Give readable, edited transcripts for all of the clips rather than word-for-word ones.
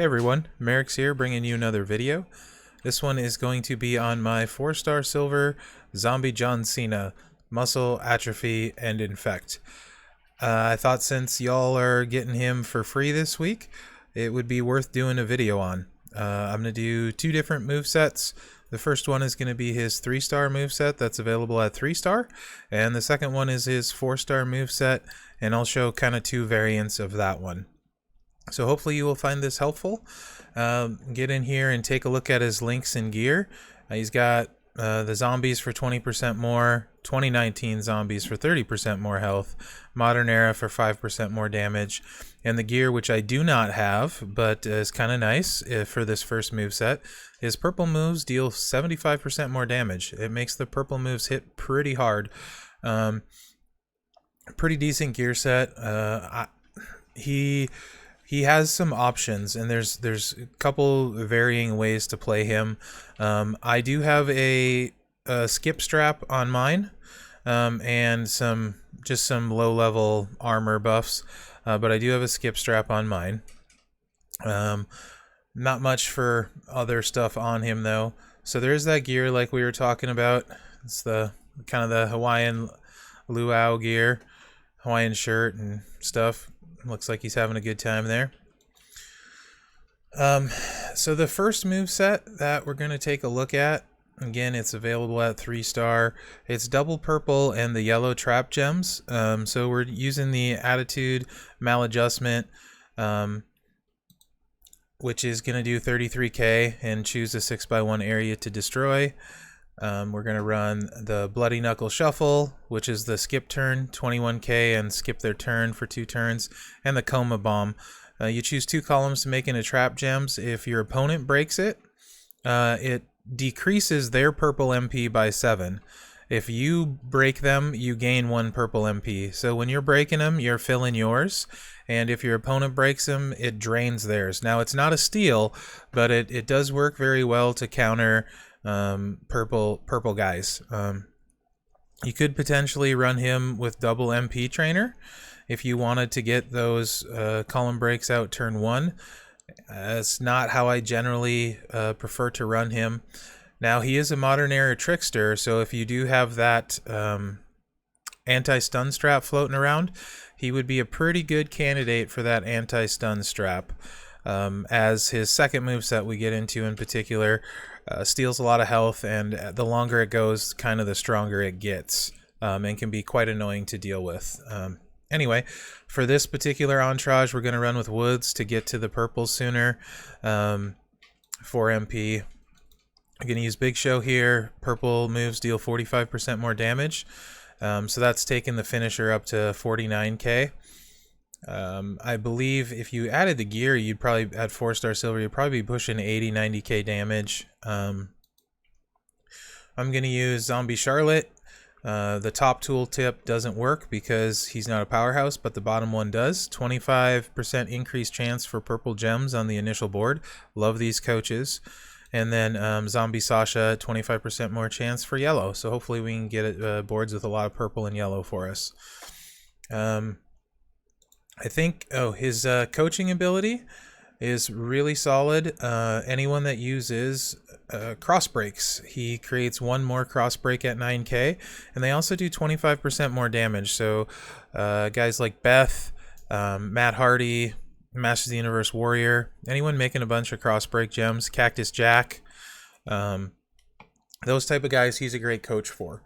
Hey everyone, Mherex here, bringing you another video. This one is going to be on my 4-star silver zombie John Cena, muscle atrophy and infect. I thought since y'all are getting him for free this week, it would be worth doing a video on. I'm going to do two different movesets. The first one is going to be his 3-star moveset that's available at 3-star, and the second one is his 4-star moveset, and I'll show kind of two variants of that one. So hopefully you will find this helpful. Get in here and take a look at his links and gear. He's got the zombies for 20% more, 2019 zombies for 30% more health, modern era for 5% more damage, and the gear, which I do not have, but is kind of nice for this first moveset, is purple moves deal 75% more damage. It makes the purple moves hit pretty hard. Pretty decent gear set. He has some options, and there's a couple varying ways to play him. I do have a skip strap on mine, and some low-level armor buffs, but I do have a skip strap on mine. Not much for other stuff on him though. So there's that gear like we were talking about. It's the kind of the Hawaiian luau gear, Hawaiian shirt and stuff. Looks like he's having a good time there. So the first moveset that we're going to take a look at, again, it's available at 3-star. It's double purple and the yellow trap gems. So we're using the attitude maladjustment, which is going to do 33k and choose a 6x1 area to destroy. We're going to run the Bloody Knuckle Shuffle, which is the skip turn, 21k, and skip their turn for 2 turns, and the Coma Bomb. You choose 2 columns to make into trap gems. If your opponent breaks it, it decreases their purple MP by 7. If you break them, you gain 1 purple MP. So when you're breaking them, you're filling yours, and if your opponent breaks them, it drains theirs. Now, it's not a steal, but it does work very well to counter purple guys. You could potentially run him with double MP trainer if you wanted to get those column breaks out turn 1. It's not how I generally prefer to run him. Now, he is a modern era trickster, so if you do have that anti-stun strap floating around, he would be a pretty good candidate for that anti-stun strap. As his second moveset we get into in particular steals a lot of health, and the longer it goes, kind of the stronger it gets, and can be quite annoying to deal with. Anyway, for this particular entourage, we're going to run with Woods to get to the purple sooner. 4 MP. I'm going to use Big Show here. Purple moves deal 45% more damage. So that's taking the finisher up to 49k. I believe if you added the gear, you'd probably, at 4-star silver, you'd probably be pushing 80-90k damage. I'm going to use Zombie Charlotte. The top tooltip doesn't work because he's not a powerhouse, but the bottom one does. 25% increased chance for purple gems on the initial board. Love these coaches. And then Zombie Sasha, 25% more chance for yellow. So hopefully we can get boards with a lot of purple and yellow for us. I think, his coaching ability is really solid. Anyone that uses cross breaks, he creates 1 more cross break at 9k, and they also do 25% more damage. So guys like Beth, Matt Hardy, Masters of the Universe Warrior, anyone making a bunch of cross break gems, Cactus Jack, those type of guys, he's a great coach for.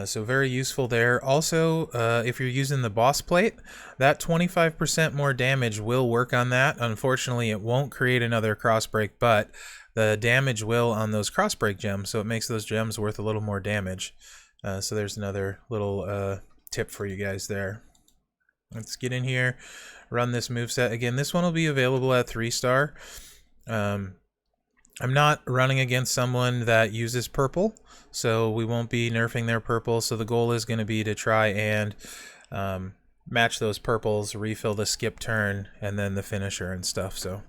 So very useful there. Also, if you're using the boss plate, that 25% more damage will work on that. Unfortunately, it won't create another cross break, but the damage will on those cross break gems, so it makes those gems worth a little more damage. So there's another little tip for you guys there. Let's get in here, run this moveset. Again, this one will be available at 3-star. I'm not running against someone that uses purple, so we won't be nerfing their purple. So the goal is going to be to try and match those purples, refill the skip turn, and then the finisher and stuff. So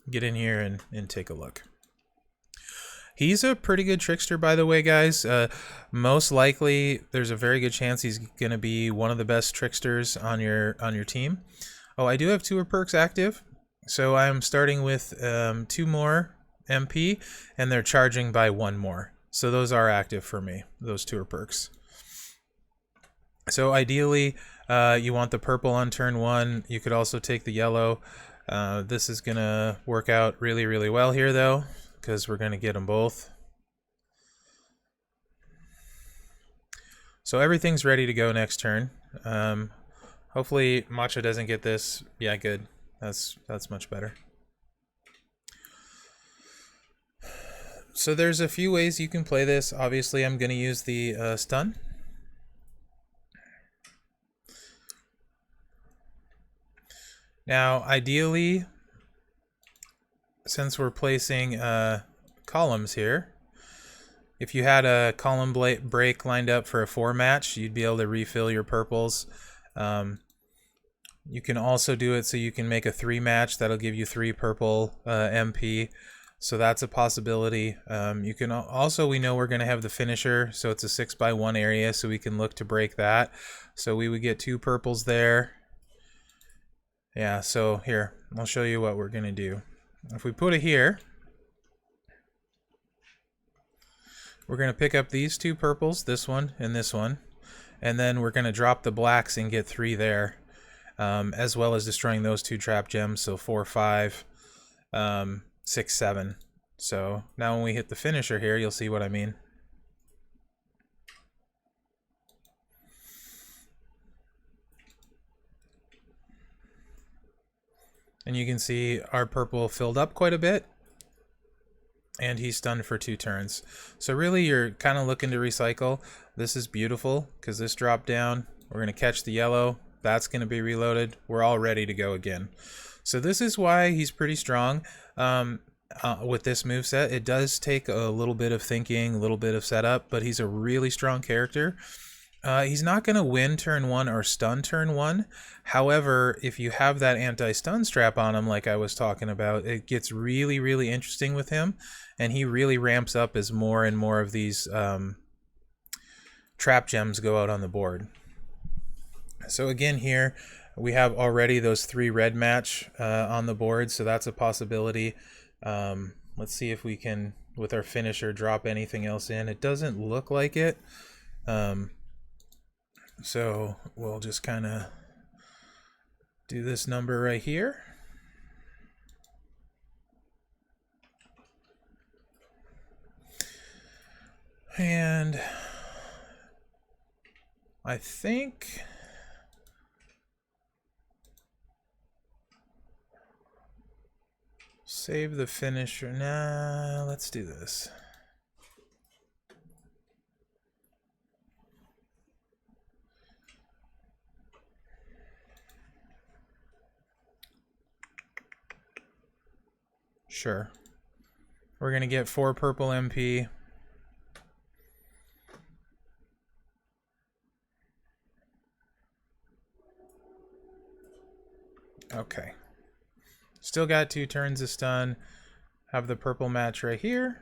get in here and take a look. He's a pretty good trickster, by the way, guys. Most likely, there's a very good chance he's going to be one of the best tricksters on your team. Oh, I do have 2 perks active. So I'm starting with 2 more MP, and they're charging by 1 more. So those are active for me. Those 2 are perks. So ideally, you want the purple on turn 1. You could also take the yellow. This is going to work out really, really well here, though, because we're going to get them both. So everything's ready to go next turn. Hopefully Matcha doesn't get this. Yeah, good. That's much better. So there's a few ways you can play this. Obviously, I'm going to use the stun. Now, ideally, since we're placing columns here, if you had a column break lined up for a 4 match, you'd be able to refill your purples. You can also do it so you can make a 3 match. That'll give you 3 purple MP. So that's a possibility. You can also, we know we're going to have the finisher, so it's a 6x1 area, so we can look to break that. So we would get 2 purples there. Yeah, so here, I'll show you what we're going to do. If we put it here, we're going to pick up these 2 purples, this one and this one, and then we're going to drop the blacks and get 3 there, as well as destroying those 2 trap gems, so 4, 5, 6, 7. So now when we hit the finisher here, you'll see what I mean. And you can see our purple filled up quite a bit, and he's stunned for 2 turns. So really you're kind of looking to recycle. This is beautiful because this dropped down. We're going to catch the yellow. That's going to be reloaded. We're all ready to go again. So this is why he's pretty strong with this moveset. It does take a little bit of thinking, a little bit of setup, but he's a really strong character. He's not going to win turn 1 or stun turn 1. However, if you have that anti-stun strap on him like I was talking about, it gets really, really interesting with him, and he really ramps up as more and more of these trap gems go out on the board. So again here, we have already those 3 red match on the board, so that's a possibility. Let's see if we can, with our finisher, drop anything else in. It doesn't look like it. So we'll just kind of do this number right here. And I think save the finisher. Nah, let's do this. Sure. We're going to get 4 purple MP. Okay. Still got 2 turns of stun. Have the purple match right here.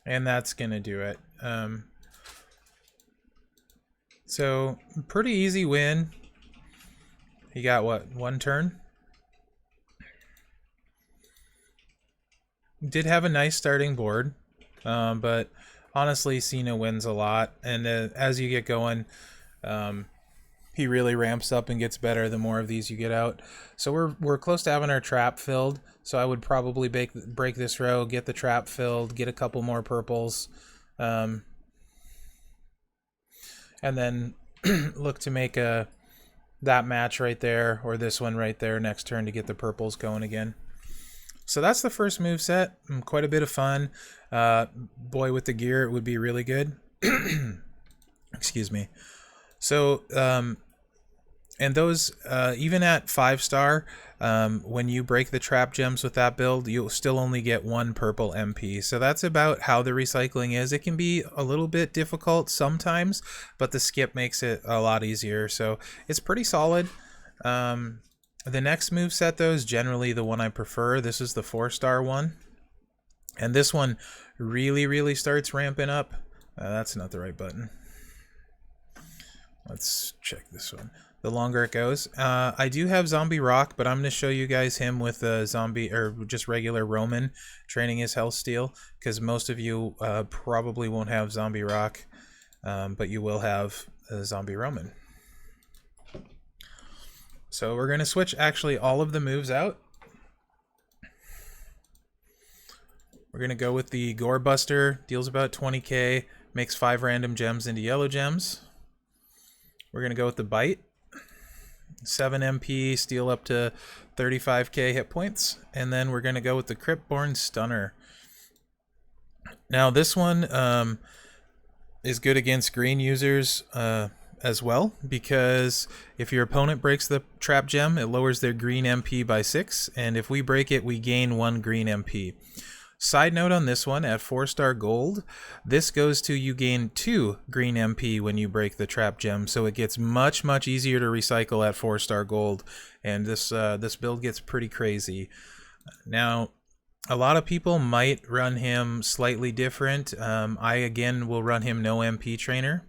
And that's going to do it. So, pretty easy win. He got, what, 1 turn? Did have a nice starting board, but honestly, Cena wins a lot. And as you get going, he really ramps up and gets better the more of these you get out. So we're close to having our trap filled. So I would probably break this row, get the trap filled, get a couple more purples, and then look to make that match right there, or this one right there next turn to get the purples going again. So that's the first move set. Quite a bit of fun. Boy with the gear, it would be really good. Excuse me. So, and those, even at 5-star, when you break the trap gems with that build, you'll still only get 1 purple MP. So that's about how the recycling is. It can be a little bit difficult sometimes, but the skip makes it a lot easier. So it's pretty solid. The next moveset, though, is generally the one I prefer. This is the 4-star one. And this one really, really starts ramping up. That's not the right button. Let's check this one. the longer it goes. I do have Zombie Rock, but I'm going to show you guys him with a zombie or just regular Roman training his health steal, because most of you probably won't have Zombie Rock, but you will have Zombie Roman. So we're going to switch actually all of the moves out. We're going to go with the Gore Buster, deals about 20k, makes 5 random gems into yellow gems. We're going to go with the Bite. 7 MP, steal up to 35k hit points. And then we're going to go with the Cryptborn Stunner. Now this one is good against green users as well, because if your opponent breaks the trap gem, it lowers their green MP by 6, and if we break it, we gain 1 green MP. Side note on this one, at 4-star gold, this goes to you gain 2 green MP when you break the trap gem, so it gets much easier to recycle at 4-star gold, and this build gets pretty crazy. Now, a lot of people might run him slightly different. I again will run him no MP trainer.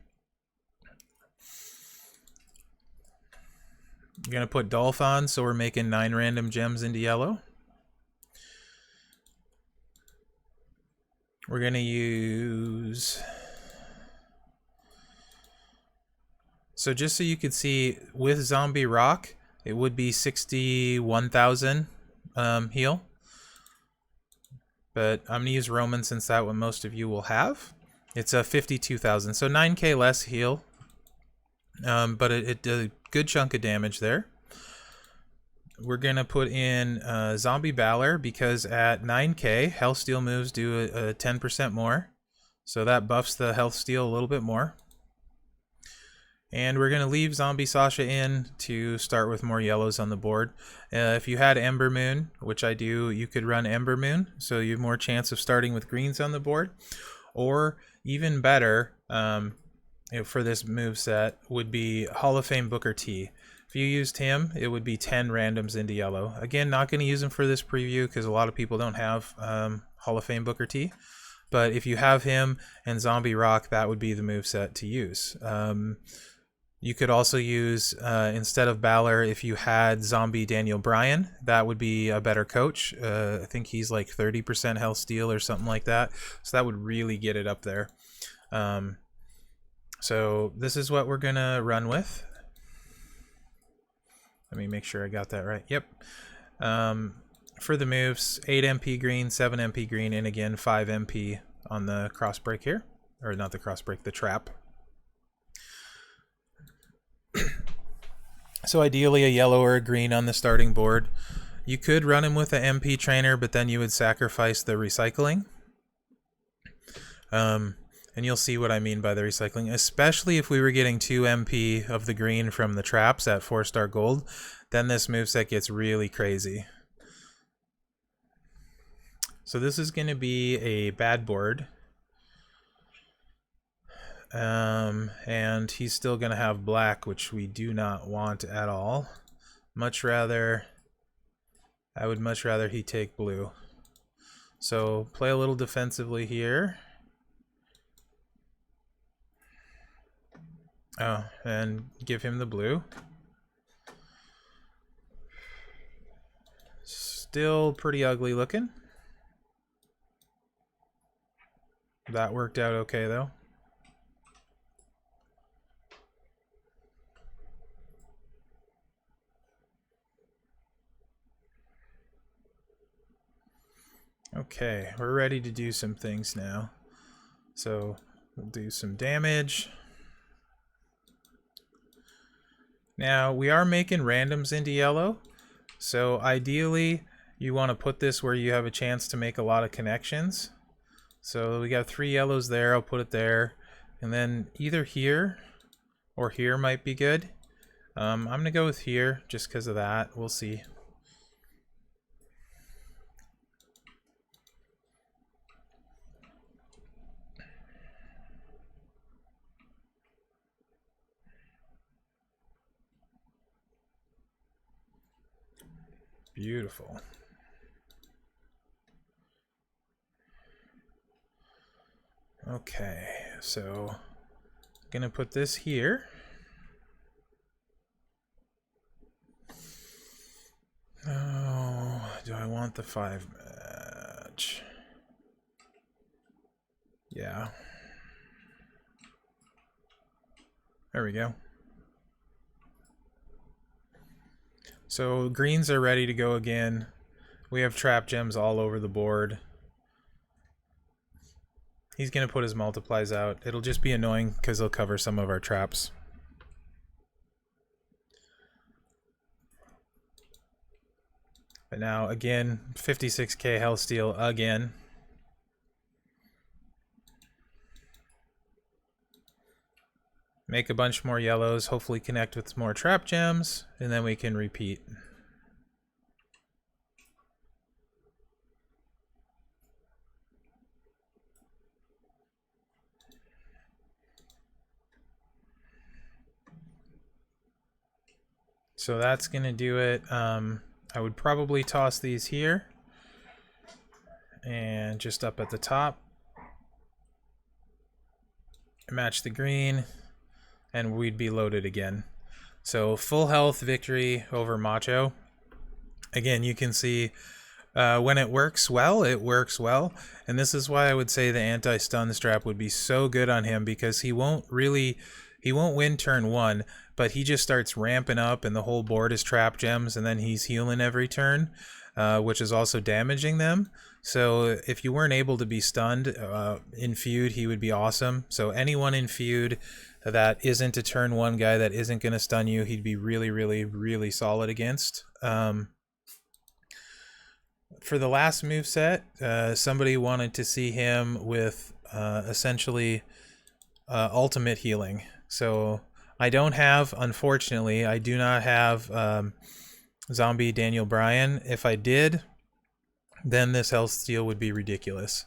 I'm gonna put Dolph on, so we're making 9 random gems into yellow. We're going to use... So just so you could see, with Zombie Rock, it would be 61,000 heal. But I'm going to use Roman since that's what most of you will have. It's a 52,000, so 9k less heal. But it did a good chunk of damage there. We're going to put in Zombie Balor, because at 9k, health steal moves do a 10% more. So that buffs the health steal a little bit more. And we're going to leave Zombie Sasha in to start with more yellows on the board. If you had Ember Moon, which I do, you could run Ember Moon, so you have more chance of starting with greens on the board. Or even better, for this moveset, would be Hall of Fame Booker T. If you used him, it would be 10 randoms into yellow. Again, not going to use him for this preview because a lot of people don't have Hall of Fame Booker T. But if you have him and Zombie Rock, that would be the moveset to use. You could also use, instead of Balor, if you had Zombie Daniel Bryan, that would be a better coach. I think he's like 30% health steal or something like that. So that would really get it up there. So this is what we're going to run with. Let me make sure I got that right. Yep. For the moves, 8 MP green, 7 MP green, and again 5 MP on the cross break here. Or not the cross break, the trap. So ideally a yellow or a green on the starting board. You could run him with an MP trainer, but then you would sacrifice the recycling. And you'll see what I mean by the recycling, especially if we were getting 2 MP of the green from the traps at 4-star gold, then this moveset gets really crazy. So this is going to be a bad board. And he's still going to have black, which we do not want at all. I would much rather he take blue. So play a little defensively here. Oh, and give him the blue. Still pretty ugly looking. That worked out okay though. Okay, we're ready to do some things now. So we'll do some damage. Now we are making randoms into yellow, so ideally you want to put this where you have a chance to make a lot of connections. So we got 3 yellows there, I'll put it there, and then either here or here might be good. I'm gonna go with here just because of that. We'll see. Beautiful. Okay, so I'm gonna put this here. want the 5 match. Yeah. There we go. So greens are ready to go again. We have trap gems all over the board. He's going to put his multiplies out. It'll just be annoying because he'll cover some of our traps. But now, again, 56k health steal again. Make a bunch more yellows, hopefully connect with more trap gems, and then we can repeat. So that's going to do it. I would probably toss these here and just up at the top. Match the green and we'd be loaded again. So full health victory over Macho. Again, you can see when it works well, it works well. And this is why I would say the anti-stun strap would be so good on him, because he won't win turn 1, but he just starts ramping up and the whole board is trap gems, and then he's healing every turn, which is also damaging them. So if you weren't able to be stunned in feud, he would be awesome. So anyone in feud that isn't a turn 1 guy that isn't going to stun you, he'd be really, really, really solid against. For the last moveset, somebody wanted to see him with essentially ultimate healing. So I don't have, unfortunately, I do not have zombie Daniel Bryan. If I did, then this health steal would be ridiculous.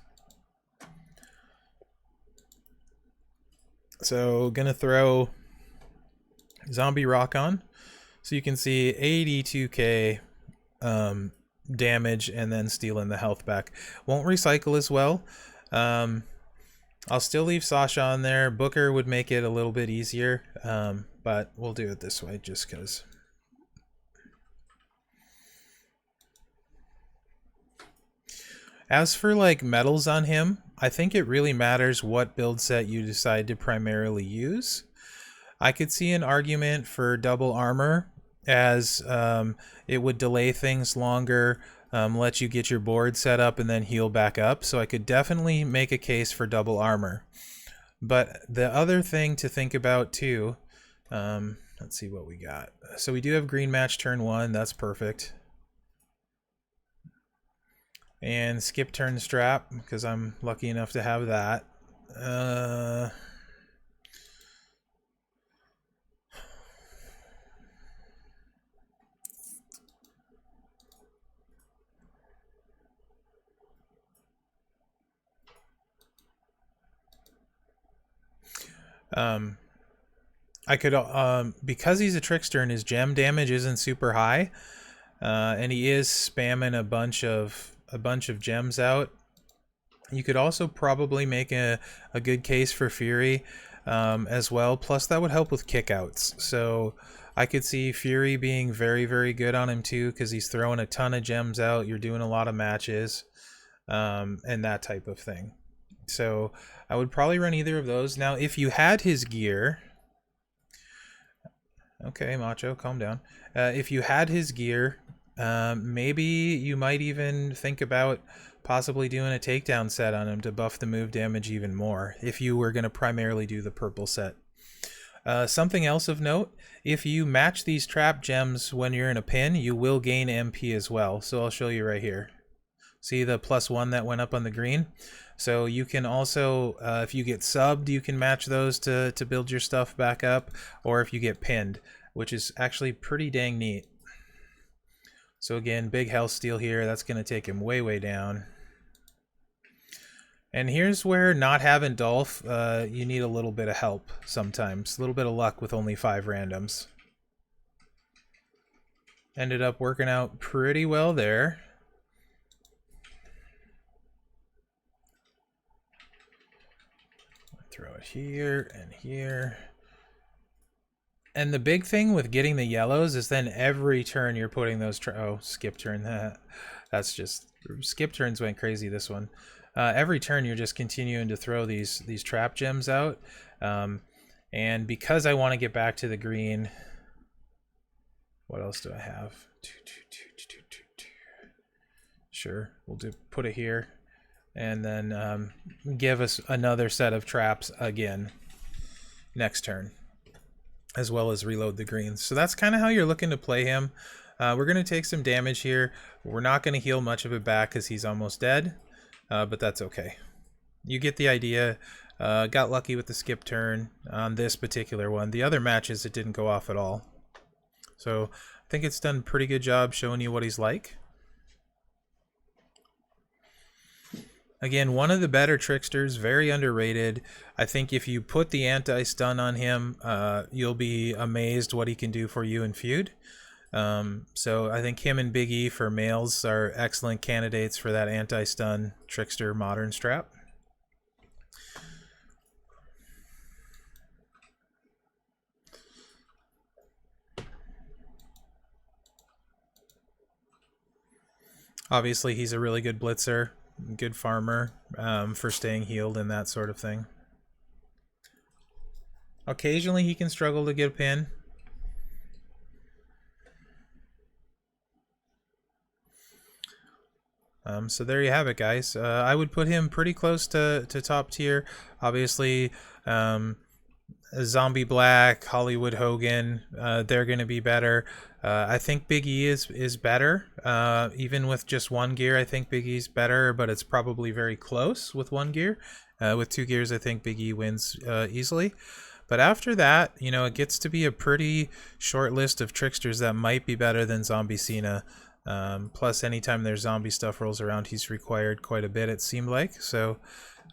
So gonna throw zombie rock on, so you can see 82k damage and then stealing the health back. Won't recycle as well. I'll still leave Sasha on there. Booker would make it a little bit easier, but we'll do it this way just because. As for like medals on him, I think it really matters what build set you decide to primarily use. I could see an argument for double armor, as it would delay things longer, let you get your board set up and then heal back up. So I could definitely make a case for double armor. But the other thing to think about too, let's see what we got. So we do have green match turn 1, that's perfect. And skip turn strap, because I'm lucky enough to have that. I could, because he's a trickster and his gem damage isn't super high, and he is spamming a bunch of gems out, you could also probably make a good case for Fury as well. Plus that would help with kickouts. So I could see Fury being very, very good on him too, because he's throwing a ton of gems out. You're doing a lot of matches and that type of thing. So I would probably run either of those. Now, if you had his gear... Okay, Macho, calm down. If you had his gear, maybe you might even think about possibly doing a takedown set on him to buff the move damage even more, if you were going to primarily do the purple set. Something else of note, if you match these trap gems when you're in a pin, you will gain MP as well. So I'll show you right here. See the +1 that went up on the green? So you can also, if you get subbed, you can match those to build your stuff back up, or if you get pinned, which is actually pretty dang neat. So again, big health steal here. That's going to take him way, way down. And here's where not having Dolph, you need a little bit of help sometimes. A little bit of luck with only 5 randoms. Ended up working out pretty well there. Throw it here and here. And the big thing with getting the yellows is then every turn you're putting those... Oh, skip turn that. That's just, skip turns went crazy this one. Every turn you're just continuing to throw these trap gems out. And because I want to get back to the green, what else do I have? Sure, we'll put it here, and then give us another set of traps again next turn, as well as reload the greens. So that's kind of how you're looking to play him. We're going to take some damage here. We're not going to heal much of it back because he's almost dead, but that's okay. You get the idea. Got lucky with the skip turn on this particular one. The other matches it didn't go off at all. So I think it's done a pretty good job showing you what he's like. Again, one of the better tricksters, very underrated. I think if you put the anti-stun on him, you'll be amazed what he can do for you in feud. So I think him and Big E for males are excellent candidates for that anti-stun trickster modern strap. Obviously, he's a really good blitzer, good farmer for staying healed and that sort of thing. Occasionally, he can struggle to get a pin. So there you have it, guys. I would put him pretty close to top tier. Obviously, Zombie Black, Hollywood Hogan, they're going to be better. I think Big E is better. Even with just one gear, I think Big E's better, but it's probably very close with one gear. With two gears, I think Big E wins easily. But after that, you know, it gets to be a pretty short list of tricksters that might be better than Zombie Cena. Plus, anytime there's zombie stuff rolls around, he's required quite a bit, it seemed like. So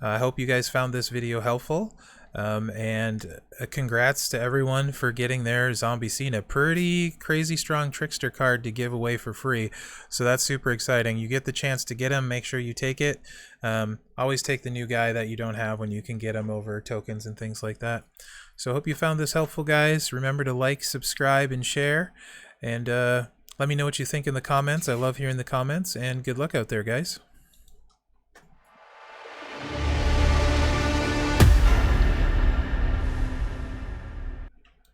I hope you guys found this video helpful. And congrats to everyone for getting their Zombie Cena. Pretty crazy strong trickster card to give away for free. So that's super exciting. You get the chance to get him, make sure you take it. Always take the new guy that you don't have when you can get him over tokens and things like that. So I hope you found this helpful, guys. Remember to like, subscribe, and share. And let me know what you think in the comments. I love hearing the comments, and good luck out there, guys.